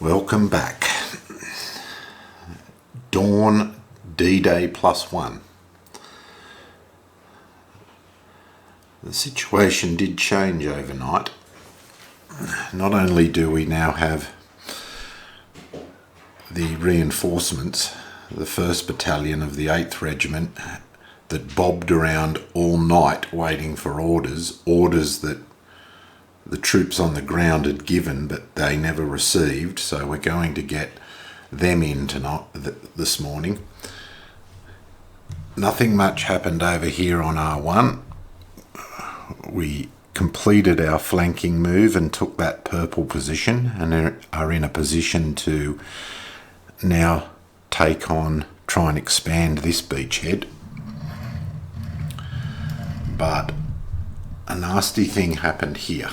Welcome back. Dawn D-Day +1. The situation did change overnight. Not only do we now have the reinforcements, the 1st Battalion of the 8th Regiment that bobbed around all night waiting for orders that the troops on the ground had given but they never received, so we're going to get them in tonight, this morning. Nothing much happened over here on R1. We completed our flanking move and took that purple position and are in a position to now try and expand this beachhead. But a nasty thing happened here.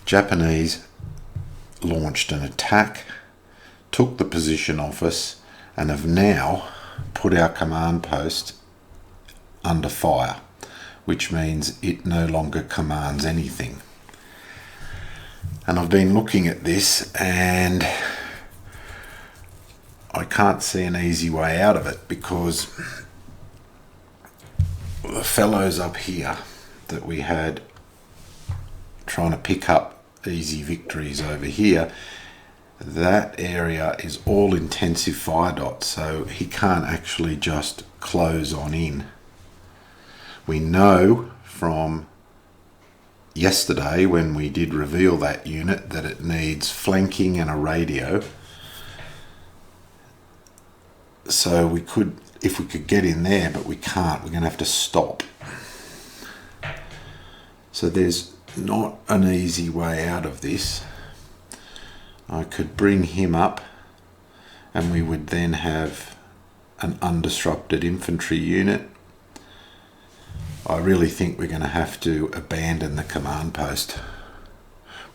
Japanese launched an attack, took the position off us, and have now put our command post under fire, which means it no longer commands anything. And I've been looking at this and I can't see an easy way out of it, because the fellows up here that we had trying to pick up easy victories over here, that area is all intensive fire dots, so he can't actually just close on in. We know from yesterday when we did reveal that unit that it needs flanking and a radio, so we could, if we could get in there, but we can't. We're going to have to stop. So there's not an easy way out of this. I could bring him up and we would then have an undisrupted infantry unit. I really think we're going to have to abandon the command post,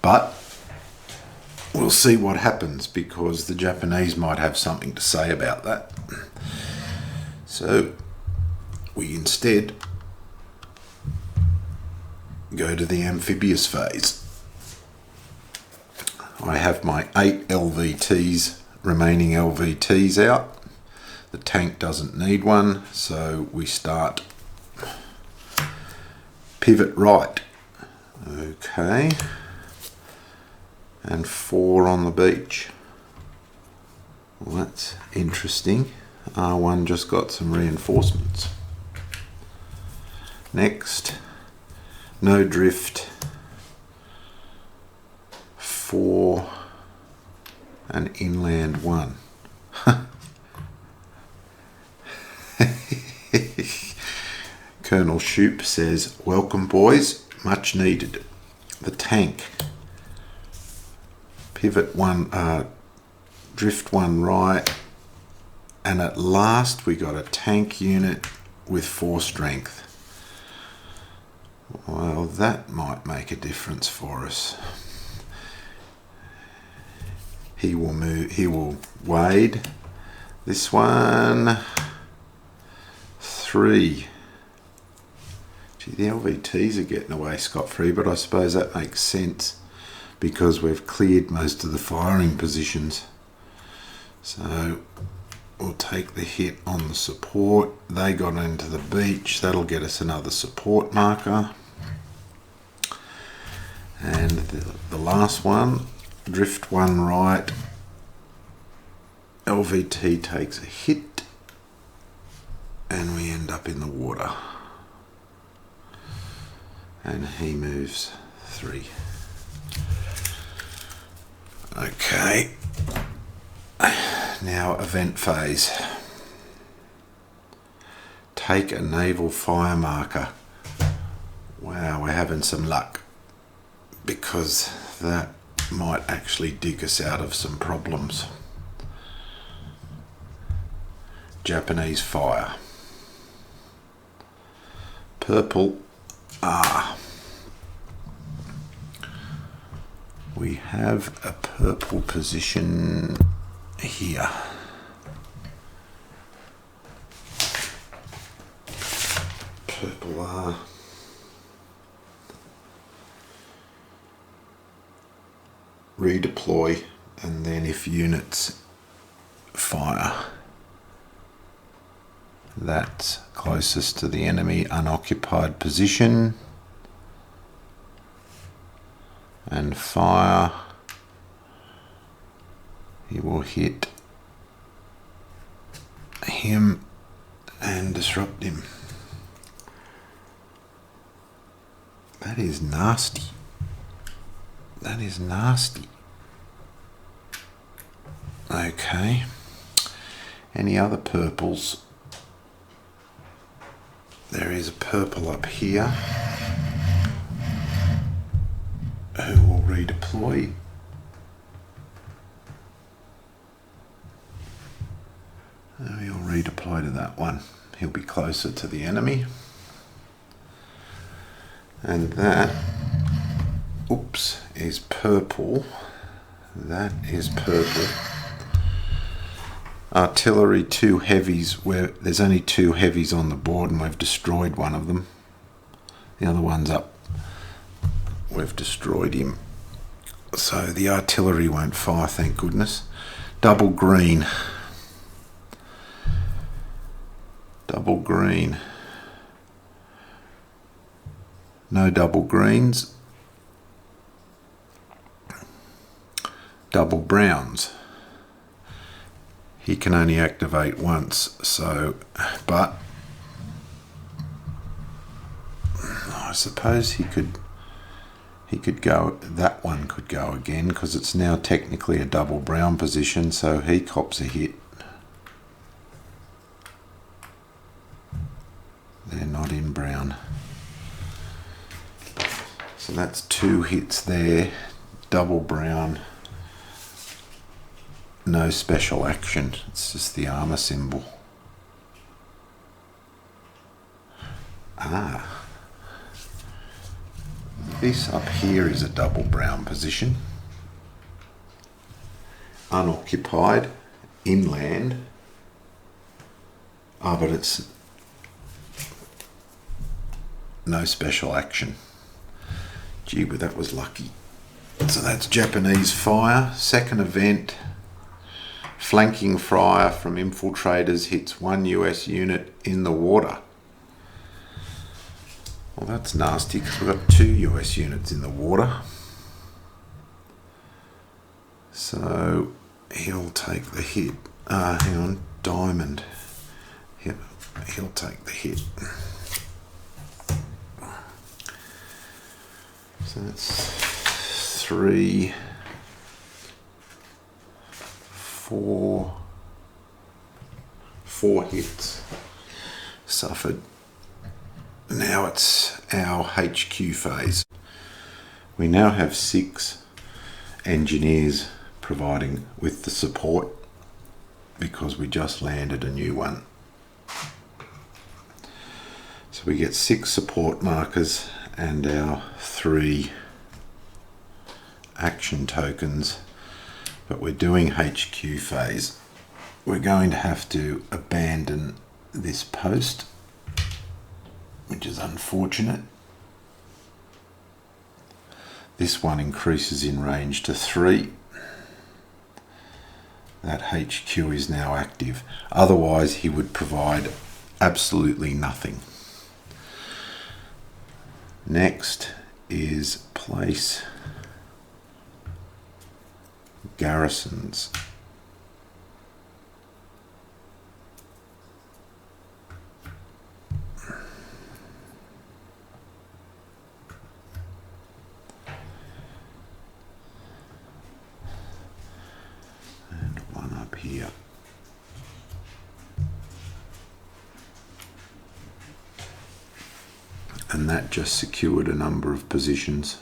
but we'll see what happens, because the Japanese might have something to say about that. So we instead go to the amphibious phase. I have my 8 LVTs, remaining LVTs out. The tank doesn't need one, so we start pivot right. Okay. And 4 on the beach. Well, that's interesting. R1 just got some reinforcements. Next, no drift, 4 and inland 1. Colonel Shoop says, "Welcome boys, much needed." The tank, pivot 1, drift 1 right, and at last we got a tank unit with 4 strength. Well, that might make a difference for us. He will wade. This one, 3. Gee, the LVTs are getting away scot-free, but I suppose that makes sense because we've cleared most of the firing positions. So we'll take the hit on the support. They got into the beach. That'll get us another support marker. And the last one, drift 1 right. LVT takes a hit and we end up in the water. And he moves 3. Okay. Now event phase. Take a naval fire marker. Wow, we're having some luck, because that might actually dig us out of some problems. Japanese fire. Purple R. We have a purple position here. Purple R. redeploy, and then if units fire that's closest to the enemy unoccupied position and fire, he will hit him and disrupt him. That is nasty. That is nasty. Okay. Any other purples? There is a purple up here who will redeploy. He'll redeploy to that one. He'll be closer to the enemy. And that, oops, is purple. That is purple. Artillery, 2 heavies, where there's only 2 heavies on the board and we've destroyed one of them. The other one's up. We've destroyed him. So the artillery won't fire, thank goodness. Double green. Double green. No double greens. Double browns. He can only activate once, so, but I suppose he could go, that one could go again because it's now technically a double brown position, so he cops a hit. They're not in brown. So that's 2 hits there, double brown. No special action, it's just the armor symbol. This up here is a double brown position. Unoccupied, inland. But it's no special action. Gee, but that was lucky. So that's Japanese fire. Second event. Flanking fire from infiltrators hits 1 US unit in the water. Well, that's nasty because we've got 2 US units in the water. So he'll take the hit. Hang on, diamond. Yep, he'll take the hit. So that's 3, 4 hits suffered. Now it's our HQ phase. We now have 6 engineers providing with the support because we just landed a new one. So we get 6 support markers and our 3 action tokens. But we're doing HQ phase. We're going to have to abandon this post, which is unfortunate. This one increases in range to 3. That HQ is now active. Otherwise, he would provide absolutely nothing. Next is place garrisons. And one up here. And that just secured a number of positions.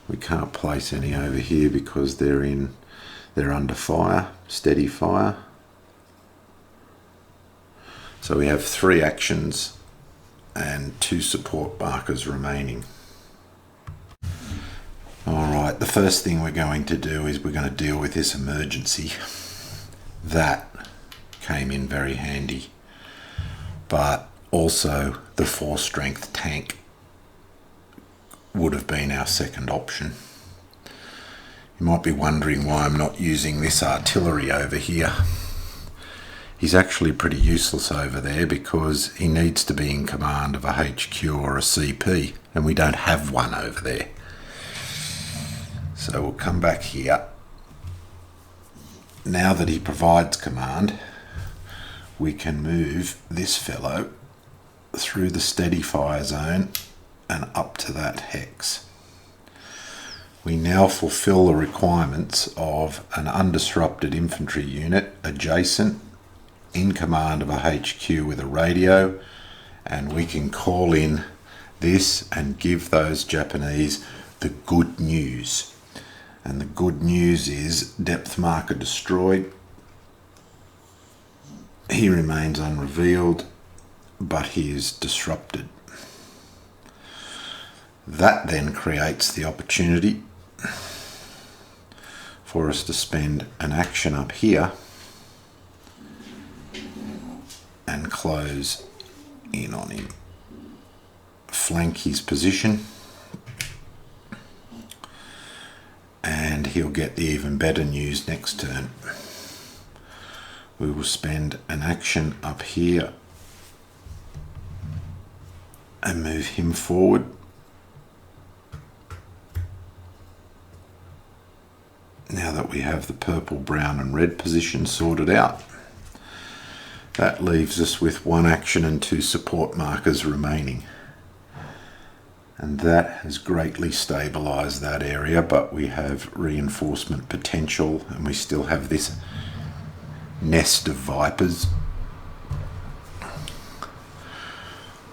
We can't place any over here because they're under fire, steady fire. So we have 3 actions and 2 support markers remaining. Alright, the first thing we're going to do is we're going to deal with this emergency. That came in very handy. But also the 4 strength tank would have been our second option. You might be wondering why I'm not using this artillery over here. He's actually pretty useless over there because he needs to be in command of a HQ or a CP, and we don't have one over there. So we'll come back here. Now that he provides command, we can move this fellow through the steady fire zone and up to that hex. We now fulfill the requirements of an undisrupted infantry unit adjacent, in command of a HQ with a radio, and we can call in this and give those Japanese the good news. And the good news is depth marker destroyed. He remains unrevealed, but he is disrupted. That then creates the opportunity for us to spend an action up here and close in on him. Flank his position, and he'll get the even better news next turn. We will spend an action up here and move him forward. Now that we have the purple, brown and red position sorted out, that leaves us with one action and two support markers remaining. And that has greatly stabilised that area, but we have reinforcement potential and we still have this nest of vipers.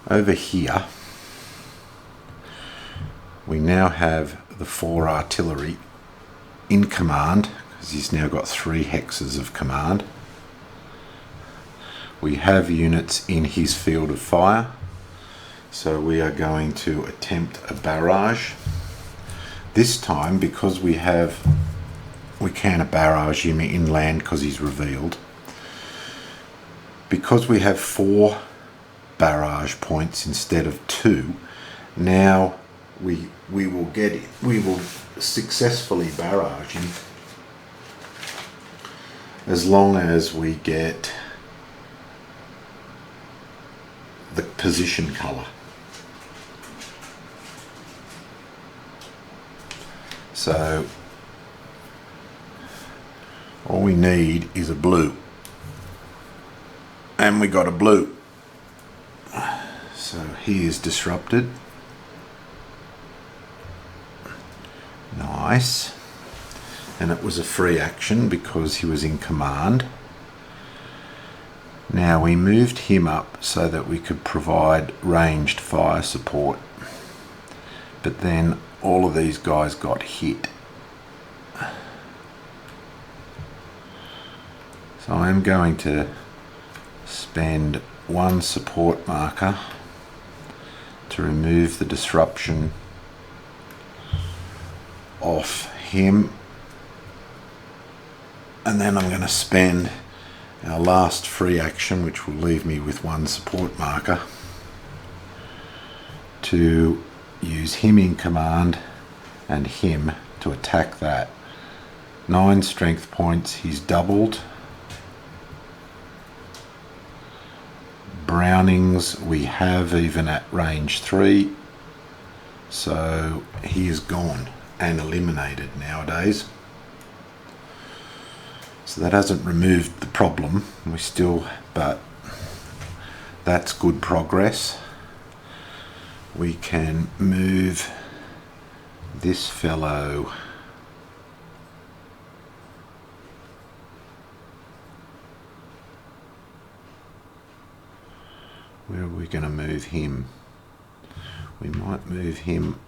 Over here, we now have the 4 artillery in command, because he's now got 3 hexes of command. We have units in his field of fire, so we are going to attempt a barrage. This time, because we can't barrage him inland because he's revealed. Because we have 4 barrage points instead of 2, now we will successfully barrage him as long as we get the position colour. So all we need is a blue, and we got a blue. So he is disrupted. Nice. And it was a free action because he was in command. Now we moved him up so that we could provide ranged fire support, but then all of these guys got hit. So I'm going to spend 1 support marker to remove the disruption off him, and then I'm going to spend our last free action, which will leave me with 1 support marker, to use him in command and him to attack that. 9 strength points, he's doubled. Brownings we have even at range 3, so he is gone and eliminated nowadays. So that hasn't removed the problem, but that's good progress. We can move this fellow where are we going to move him? We might move him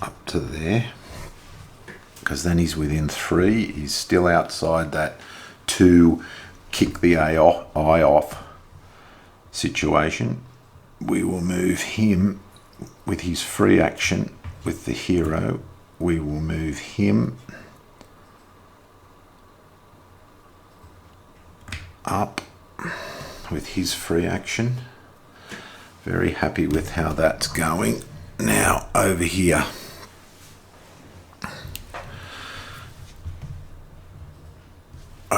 up to there, because then he's within 3. He's still outside that 2 kick the eye off situation. We will move him with his free action with the hero. We will move him up with his free action. Very happy with how that's going. Now over here,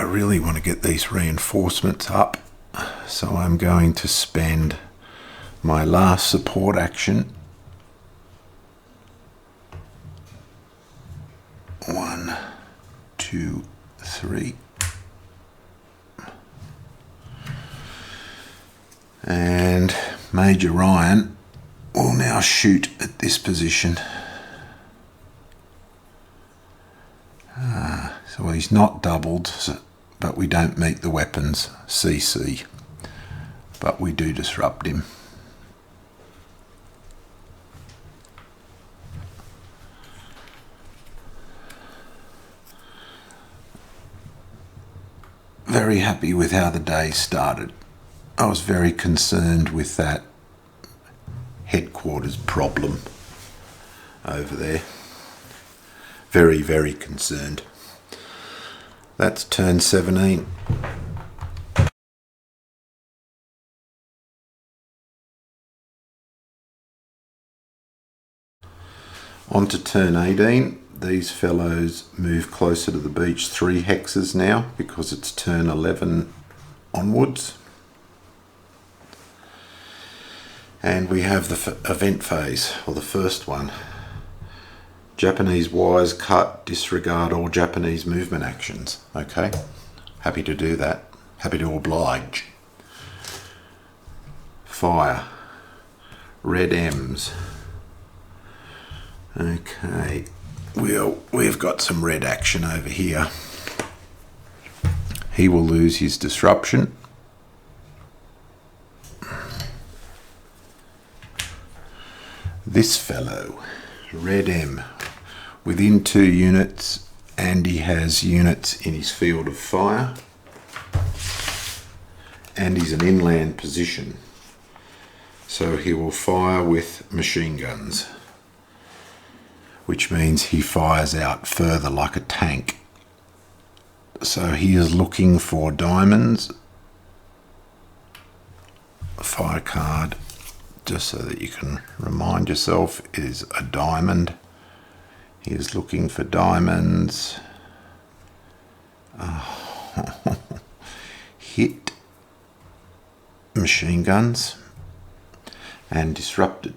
really want to get these reinforcements up, so I'm going to spend my last support action. 1, 2, 3. And Major Ryan will now shoot at this position. So he's not doubled, but we don't meet the weapons CC, but we do disrupt him. Very happy with how the day started. I was very concerned with that headquarters problem over there. Very, very concerned. That's turn 17. On to turn 18. These fellows move closer to the beach 3 hexes now because it's turn 11 onwards. And we have the event phase, or the first one. Japanese wires cut, disregard all Japanese movement actions. Okay, happy to do that. Happy to oblige. Fire. Red M's. Okay, we've got some red action over here. He will lose his disruption. This fellow, Red M, within 2 units, and he has units in his field of fire, and he's an inland position, so he will fire with machine guns, which means he fires out further like a tank. So he is looking for diamonds. Fire card, just so that you can remind yourself, is a diamond. He is looking for diamonds. Hit machine guns and disrupted.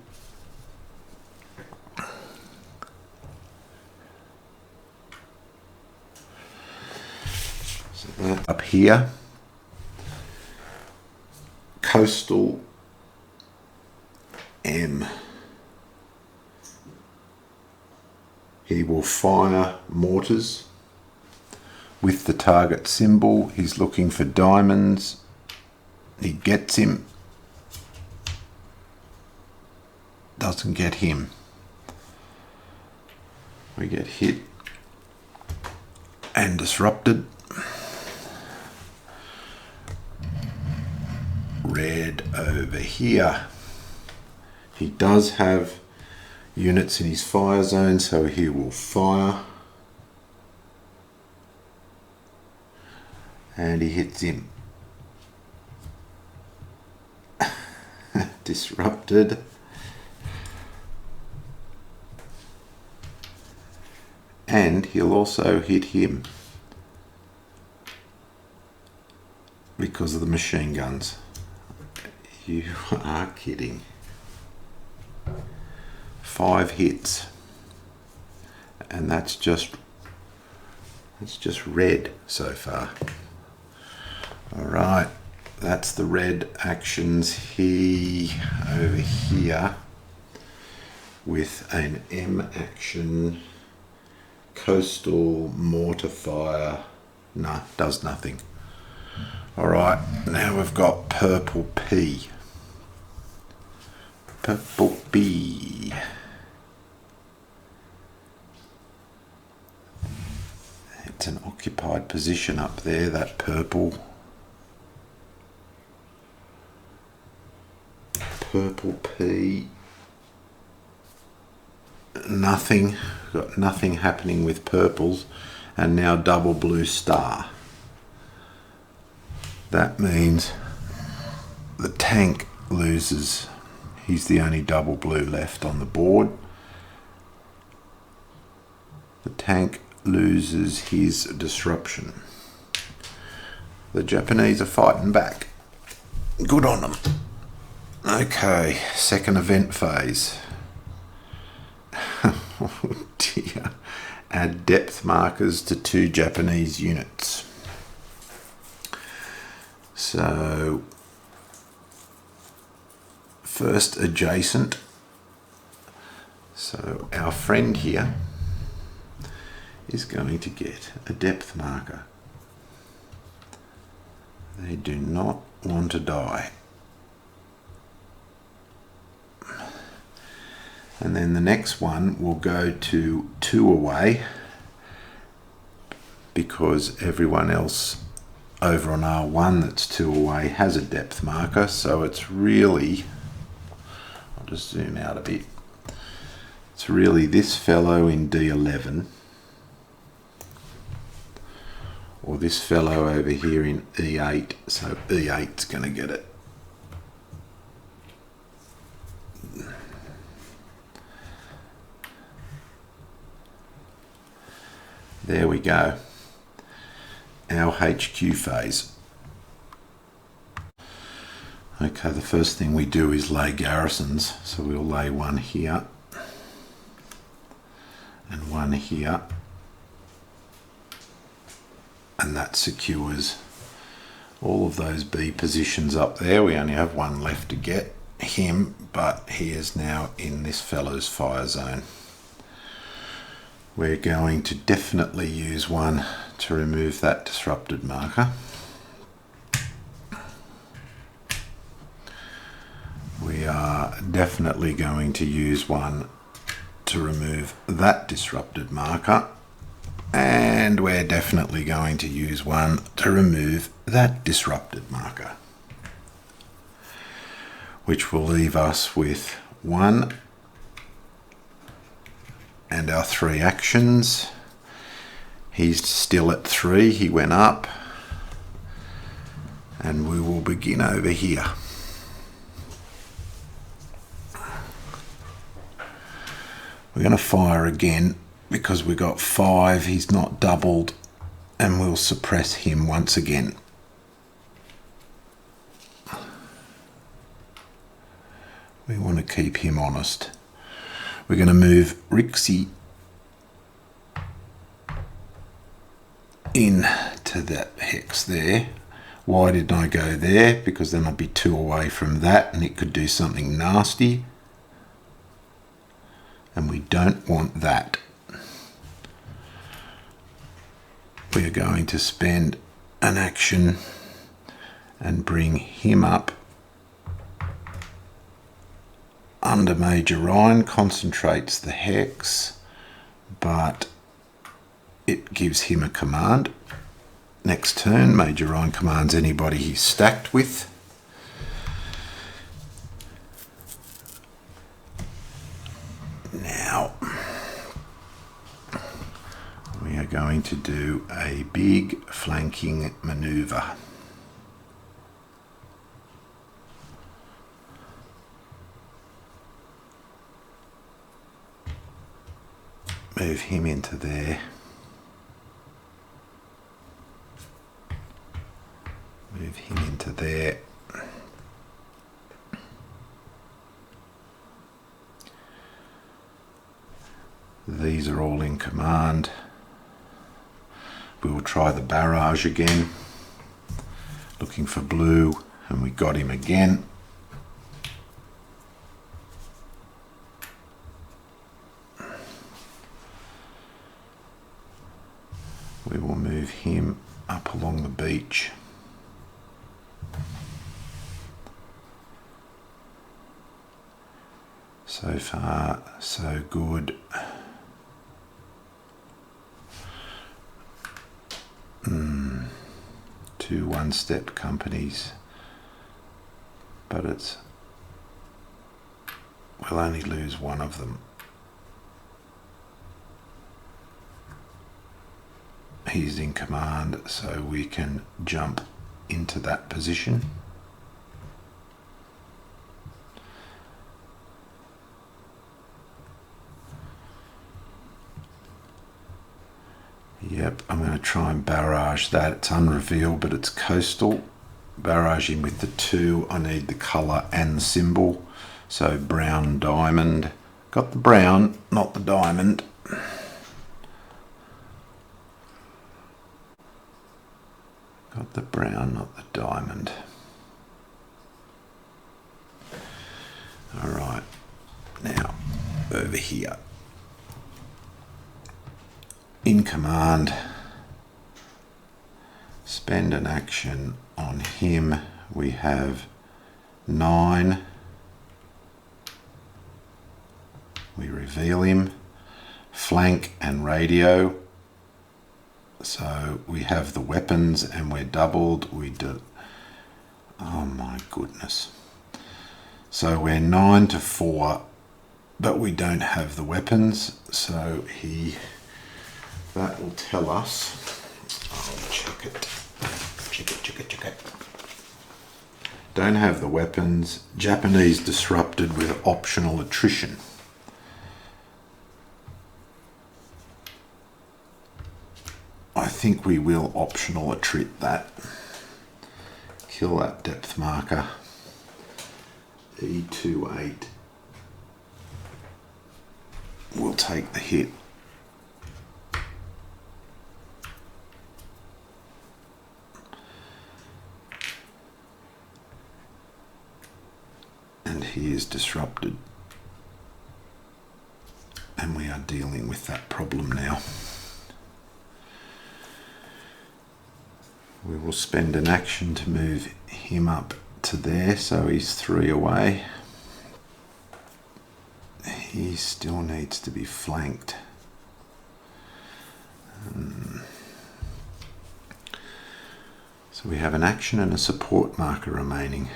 So that up here, coastal M. He will fire mortars with the target symbol. He's looking for diamonds. He gets him. Doesn't get him. We get hit and disrupted. Red over here. He does have units in his fire zone, so he will fire. And he hits him. Disrupted. And he'll also hit him because of the machine guns. You are kidding. 5 hits, and that's just red so far. All right, that's the red actions. He over here with an M action, coastal mortar fire. Nah, does nothing. All right, now we've got purple P. Purple P. It's an occupied position up there, that purple. Purple P. Nothing. Got nothing happening with purples. And now double blue star. That means the tank loses. He's the only double blue left on the board. The tank loses his disruption. The Japanese are fighting back. Good on them. Okay, second event phase. Oh dear. Add depth markers to 2 Japanese units. So, first adjacent. So our friend here is going to get a depth marker. They do not want to die. And then the next one will go to 2 away, because everyone else over on R1 that's 2 away has a depth marker. So it's really, I'll just zoom out a bit. It's really this fellow in D11, or this fellow over here in E8. So E8's going to get it. There we go. Our HQ phase. Okay, the first thing we do is lay garrisons. So we'll lay one here and one here, and that secures all of those B positions up there. We only have one left to get him, but he is now in this fellow's fire zone. We're going to definitely use one to remove that disrupted marker. We are definitely going to use one to remove that disrupted marker. And we're definitely going to use one to remove that disrupted marker, which will leave us with 1 and our 3 actions. He's still at 3, he went up, and we will begin over here. We're going to fire again because we got 5, he's not doubled, and we'll suppress him once again. We want to keep him honest. We're going to move Rixie into that hex there. Why did I go there? Because then I'd be 2 away from that and it could do something nasty. And we don't want that. We are going to spend an action and bring him up under Major Ryan. Concentrates the hex, but it gives him a command. Next turn, Major Ryan commands anybody he's stacked with. Now, we are going to do a big flanking maneuver. Move him into there. Move him into there. These are all in command. We will try the barrage again. Looking for blue, and we got him again. We will move him up along the beach. So far, so good. 2 one-step companies, but we'll only lose one of them. He's in command, so we can jump into that position. Yep. Yep, I'm going to try and barrage that. It's unrevealed, but it's coastal. Barraging with the 2, I need the colour and the symbol. So brown diamond. Got the brown, not the diamond. Got the brown, not the diamond. Alright, now over here. In command, spend an action on him. We have 9. We reveal him. Flank and radio. So we have the weapons and we're doubled. We do. Oh my goodness. So we're 9 to 4, but we don't have the weapons. So that will tell us. I'll check it. Check it. Don't have the weapons. Japanese disrupted with optional attrition. I think we will optional attrit that. Kill that depth marker. E28 will take the hit. And he is disrupted. And we are dealing with that problem now. We will spend an action to move him up to there, so he's 3 away. He still needs to be flanked. So we have an action and a support marker remaining.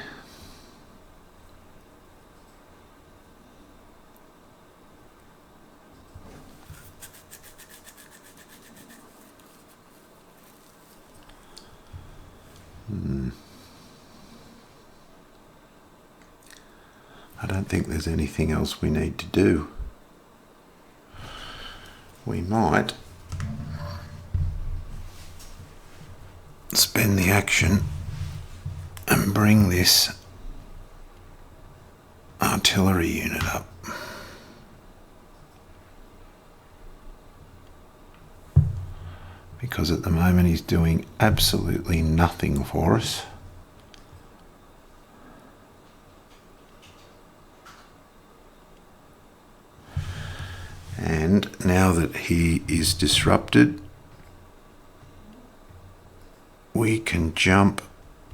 I don't think there's anything else we need to do. We might spend the action and bring this artillery unit up. Because at the moment he's doing absolutely nothing for us. And now that he is disrupted, we can jump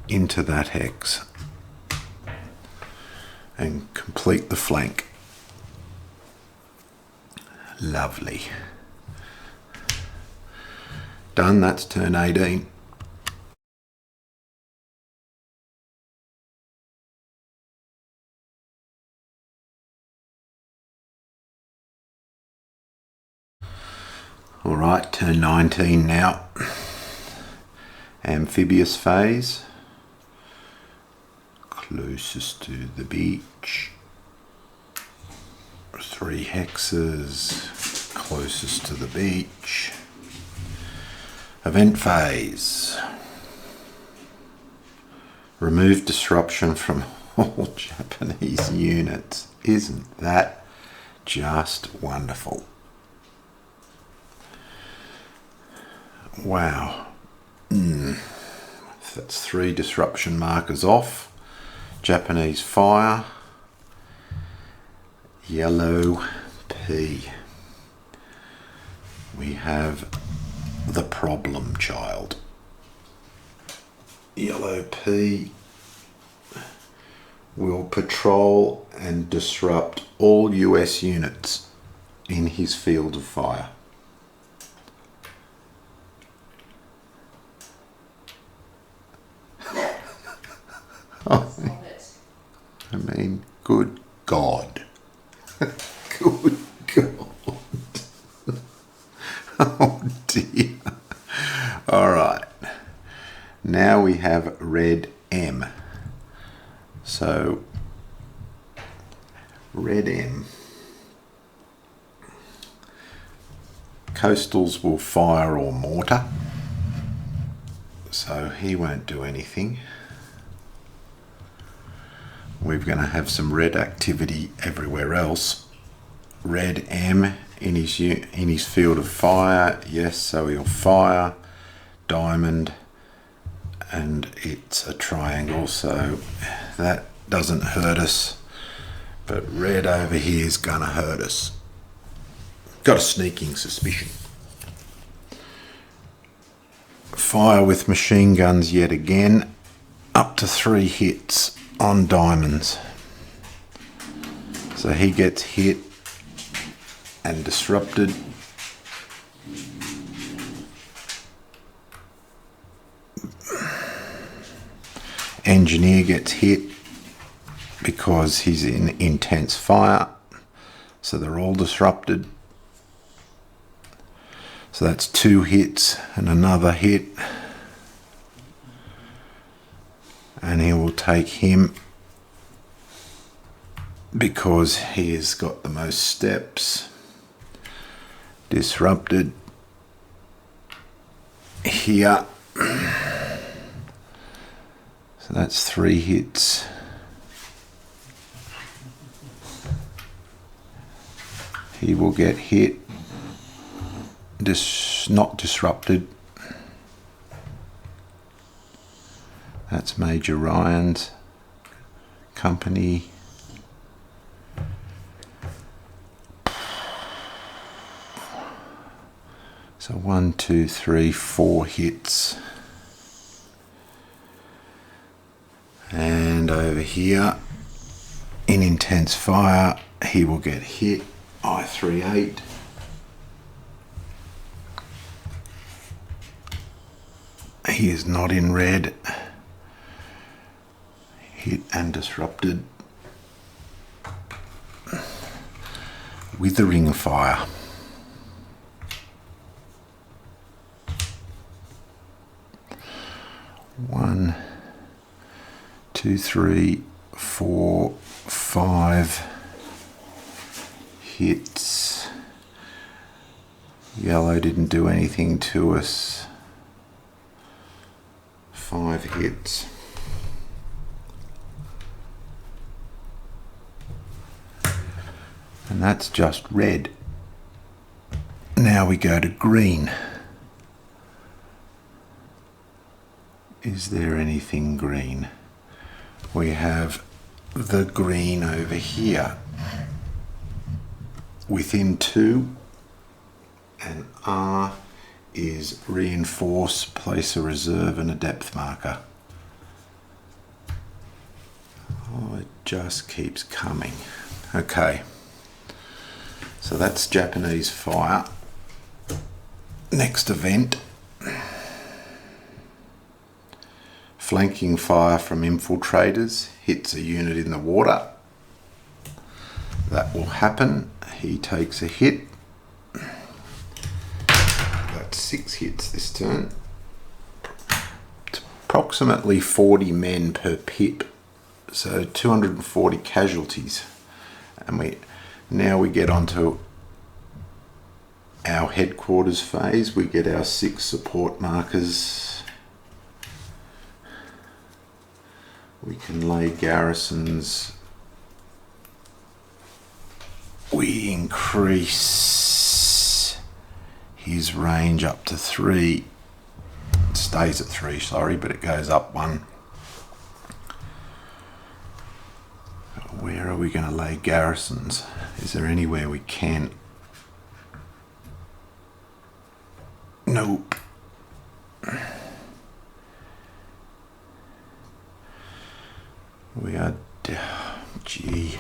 into that hex and complete the flank. Lovely. Done, that's turn 18. Alright, turn 19 now. Amphibious phase. Closest to the beach. 3 hexes. Closest to the beach. Event phase. Remove disruption from all Japanese units. Isn't that just wonderful? Wow. That's 3 disruption markers off. Japanese fire. Yellow P. We have the problem child. Yellow P will patrol and disrupt all US units in his field of fire. I mean, good God. Good God. Oh dear. All right. Now we have red M. So, red M Coastals will fire or mortar, so he won't do anything. We're going to have some red activity everywhere else. Red M in his field of fire, yes, so he'll fire. Diamond, and it's a triangle, so that doesn't hurt us. But red over here is going to hurt us. Got a sneaking suspicion. Fire with machine guns yet again. Up to 3 hits on diamonds. So he gets hit and disrupted. Engineer gets hit because he's in intense fire. So they're all disrupted. So that's 2 hits and another hit. And he will take him because he has got the most steps. Disrupted here. So that's 3 hits. He will get hit. Not disrupted. That's Major Ryan's company. So 1, 2, 3, 4 hits. And over here, in intense fire, he will get hit. I38. He is not in red. Hit and disrupted. Withering fire. One, 2, 3, 4, 5 hits. Yellow didn't do anything to us. 5 hits. And that's just red. Now we go to green. Is there anything green? We have the green over here. Within 2, and R is reinforce, place a reserve and a depth marker. Oh, it just keeps coming. Okay. So that's Japanese fire. Next event. Flanking fire from infiltrators hits a unit in the water. That will happen. He takes a hit. That's 6 hits this turn. It's approximately 40 men per pip. So 240 casualties. And now we get onto our headquarters phase. We get our 6 support markers. We can lay garrisons. We increase his range up to 3. It stays at 3, sorry, but it goes up 1. Where are we going to lay garrisons? Is there anywhere we can? Nope. We are... Gee.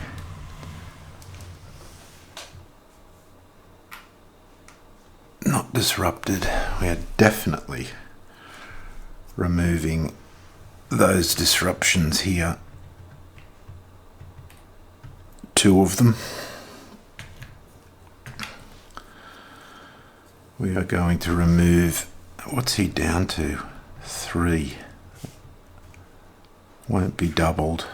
Not disrupted. We are definitely removing those disruptions here. 2 of them. We are going to remove... What's he down to? 3. Won't be doubled.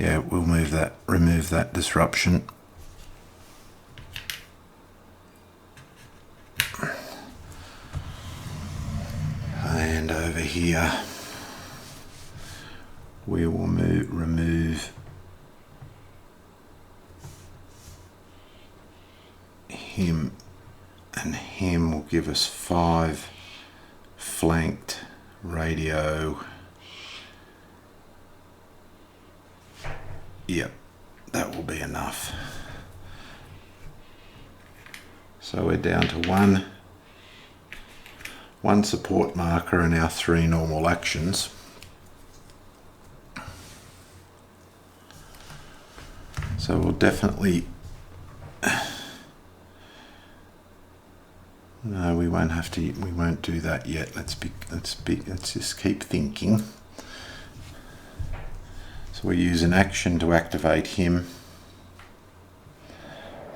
Yeah, we'll remove that disruption. And over here, we will remove him, and him will give us 5 flanked radio. Yep, that will be enough. So we're down to one support marker and our 3 normal actions. So we'll definitely, no, we won't do that yet. Let's just keep thinking. So we use an action to activate him.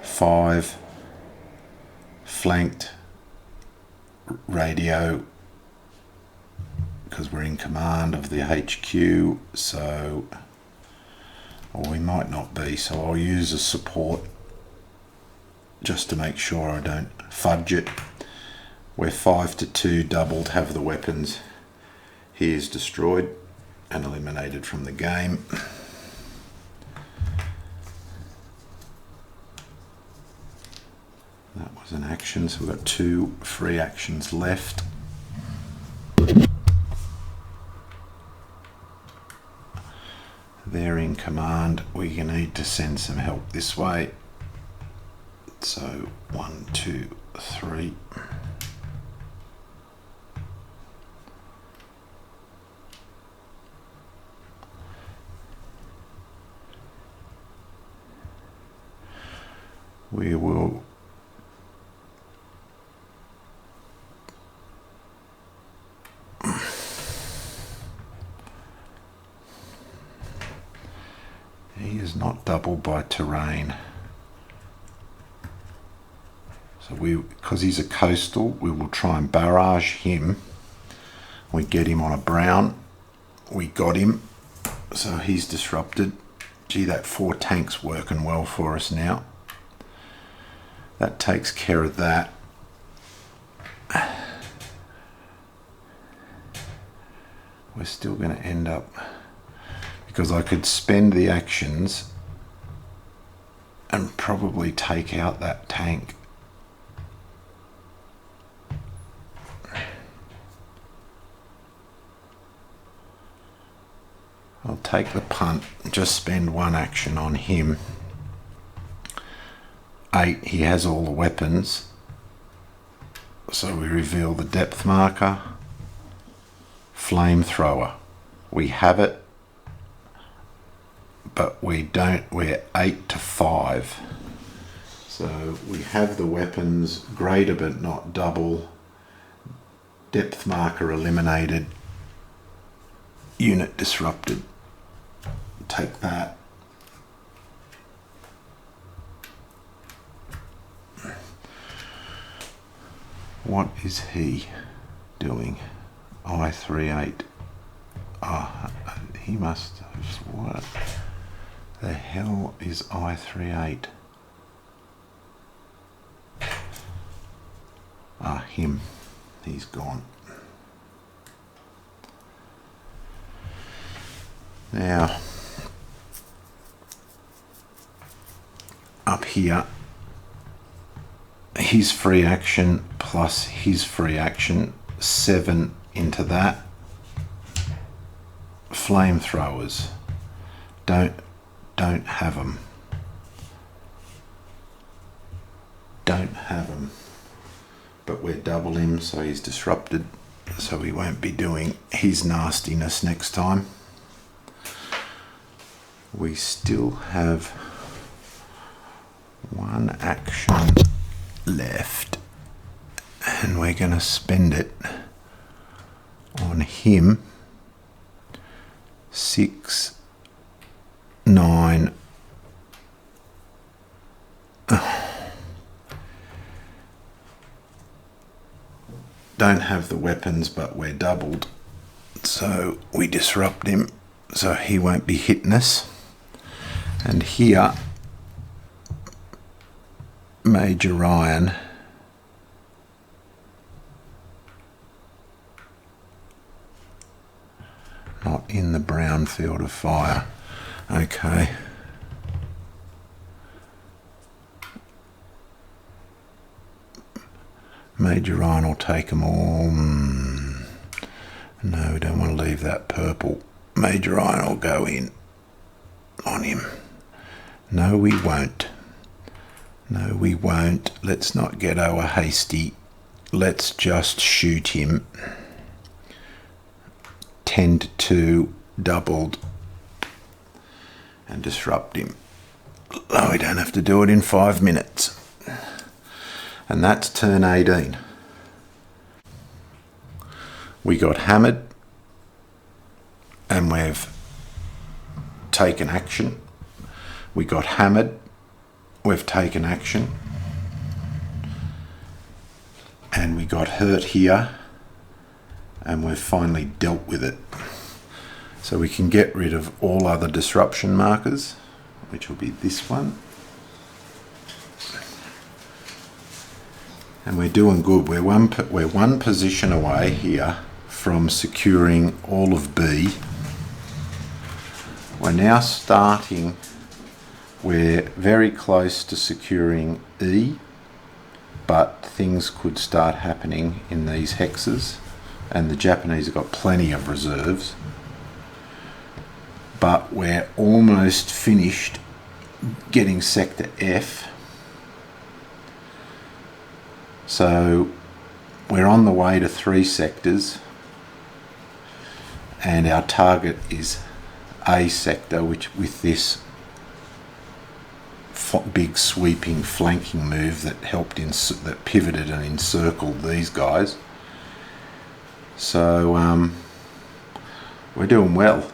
5 flanked radio, because we're in command of the HQ, so, or we might not be, so I'll use a support just to make sure I don't fudge it. We're 5 to 2 doubled, have the weapons. He is destroyed and eliminated from the game. That was an action, so we've got 2 free actions left. They're in command. We need to send some help this way. So 1, 2, 3. We will he is not doubled by terrain. So because he's a coastal, we will try and barrage him. We get him on a brown. We got him. So he's disrupted. Gee, that 4 tanks working well for us now. That takes care of that. We're still going to end up, because I could spend the actions and probably take out that tank. I'll take the punt, just spend 1 action on him. 8, he has all the weapons. So we reveal the depth marker. Flamethrower. We have it, but we don't. We're 8 to 5. So we have the weapons, greater but not double. Depth marker eliminated. Unit disrupted. Take that. What is he doing? I38. Oh, he must have. What the hell is I38? Ah, him. He's gone. Now, up here, his free action plus his free action, 7 into that. Flamethrowers. Don't have them. Don't have them. But we're double him, so he's disrupted. So we won't be doing his nastiness next time. We still have 1 action left, and we're going to spend it on him. 6, 9. Don't have the weapons, but we're doubled, so we disrupt him, so he won't be hitting us. And here, Major Iron not in the brown field of fire. Okay. Major Iron will take them all. No, we don't want to leave that purple. Major Iron will go in on him. No, we won't. No, we won't. Let's not get over hasty. Let's just shoot him. 10 to 2 doubled and disrupt him. Oh, we don't have to do it in 5 minutes. And that's turn 18. We got hammered and we've taken action. We got hammered, we've taken action, and we got hurt here and we've finally dealt with it. So we can get rid of all other disruption markers, which will be this one. And we're doing good. We're one position away here from securing all of B. We're now starting, we're very close to securing E, but things could start happening in these hexes, and the Japanese have got plenty of reserves. But we're almost finished getting sector F. So we're on the way to 3 sectors, and our target is A sector, which with this big sweeping flanking move that helped that pivoted and encircled these guys. So we're doing well.